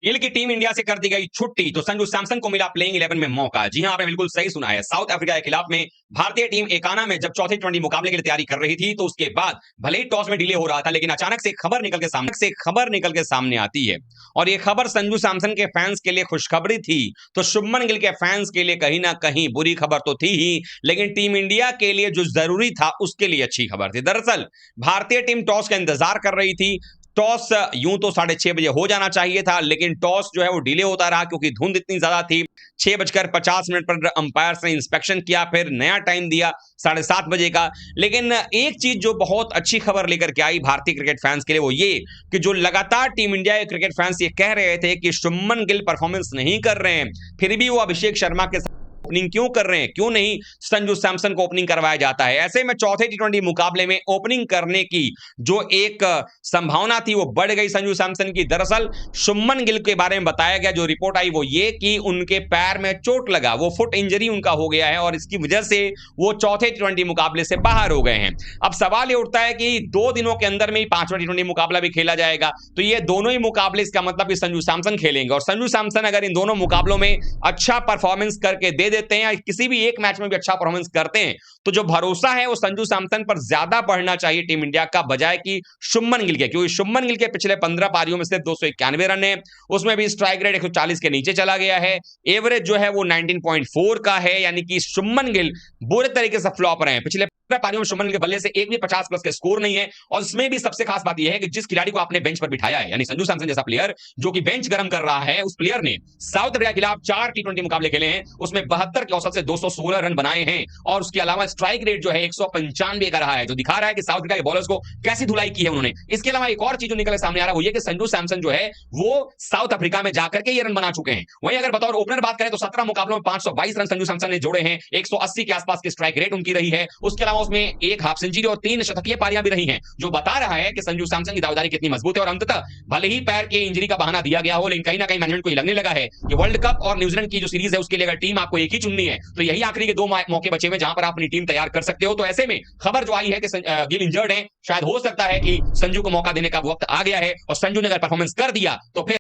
गिल की team India से कर दी गई छुट्टी तो संजू सैमसन को मिला प्लेइंग 11 में मौका। जी हां, आपने बिल्कुल सही सुना है। साउथ अफ्रीका के खिलाफ में भारतीय टीम एकाना में जब चौथे टी20 मुकाबले के लिए तैयारी कर रही थी तो उसके बाद भले ही टॉस में डिले हो रहा था, लेकिन अचानक से खबर निकल के सामने आती है और ये खबर संजू सैमसन के फैंस के लिए खुशखबरी थी तो शुभमन गिल के फैंस के लिए कहीं ना कहीं बुरी खबर तो थी ही, लेकिन टीम इंडिया के लिए जो जरूरी था उसके लिए अच्छी खबर थी। दरअसल भारतीय टीम टॉस का इंतजार कर रही थी। टॉस यूं तो 6:30 बजे हो जाना चाहिए था, लेकिन टॉस जो है वो डिले होता रहा क्योंकि धुंध इतनी ज्यादा थी। 6:50 पर अंपायर्स ने इंस्पेक्शन किया, फिर नया टाइम दिया 7:30 बजे का। लेकिन एक चीज जो बहुत अच्छी खबर लेकर के आई भारतीय क्रिकेट फैंस के लिए वो ये कि जो लगातार टीम इंडिया के क्रिकेट फैंस ये कह रहे थे कि शुभमन गिल परफॉर्मेंस नहीं कर रहे हैं, फिर भी वो अभिषेक शर्मा के ओपनिंग क्यों कर रहे हैं, क्यों नहीं संजू सैमसन को ओपनिंग करवाया जाता है। ऐसे में चौथे टी20 मुकाबले में ओपनिंग करने की जो एक संभावना थी वो बढ़ गई संजू सैमसन की। दरअसल शुभमन गिल के बारे में बताया गया, जो रिपोर्ट आई वो ये कि उनके पैर में चोट लगा, वो फुट इंजरी उनका हो गया है और इसकी वजह से वो चौथे टी20 मुकाबले से बाहर हो गए हैं। अब सवाल ये उठता है कि 2 दिनों के अंदर में ही 5वां टी20 मुकाबला भी खेला जाएगा, तो ये दोनों ही मुकाबले इसका मतलब कि संजू सैमसन खेलेंगे और संजू सैमसन अगर इन दोनों मुकाबलों में अच्छा परफॉर्मेंस करके दे देते हैं या किसी भी एक मैच में भी अच्छा परफॉर्मेंस करते हैं तो जो भरोसा है वो संजू सैमसन पर ज्यादा बढ़ना चाहिए टीम इंडिया का, बजाय कि शुभमन गिल के, क्योंकि शुभमन गिल के पिछले 15 पारियों में से 291 रन है, उसमें भी स्ट्राइक रेट 140 के नीचे चला गया है, एवरेज जो है वो 19.4 का है, यानी कि शुभमन गिल बुरे तरीके से फ्लॉप रहे हैं। पिछले पारियों में शुभमन गिल के बल्ले से एक भी 50 प्लस के स्कोर नहीं है और इसमें भी सबसे खास बात यह है कि जिस खिलाड़ी को आपने बेंच पर बिठाया है, यानी संजू सैमसन जैसा प्लेयर जो कि बेंच गर्म कर रहा है, उस प्लेयर ने साउथ अफ्रीका के खिलाफ 4 टी20 मुकाबले खेले हैं, उसमें 72 के औसत से 216 रन बनाए हैं और उसके अलावा स्ट्राइक रेट जो है 195 का रहा है, जो दिखा रहा है कि साउथ अफ्रीका के बॉलर्स को कैसी धुलाई की है उन्होंने। इसके अलावा एक और चीज जो निकल सामने आ रहा है वो ये कि संजू सैमसन जो है वो साउथ अफ्रीका में जाकर के ये रन बना चुके हैं। वहीं अगर बतौर ओपनर बात करें तो 17 मुकाबलों में 522 रन संजू सैमसन ने जोड़े हैं, 180 के आसपास की स्ट्राइक रेट उनकी रही है, उसके अलावा उसमें एक हाफ सेंचुरी और 3 शतकीय पारियां भी रही हैं, जो बता रहा है कि संजू सैमसन की दावेदारी कितनी मजबूत है। और अंततः भले ही पैर के इंजरी का बहाना दिया गया हो, लेकिन कहीं ना कहीं मैनेजमेंट को ये लगने लगा है कि वर्ल्ड कप और न्यूजीलैंड की जो सीरीज है उसके लिए अगर टीम आपको एक ही चुननी है तो यही आखिरी के 2 मौके बचे हुए जहां पर आप अपनी टीम तैयार कर सकते हो। तो ऐसे में खबर जो आई है कि गिल इंजर्ड है, शायद हो सकता है कि संजू को मौका देने का वक्त आ गया है और संजू ने अगर परफॉर्मेंस कर दिया तो फिर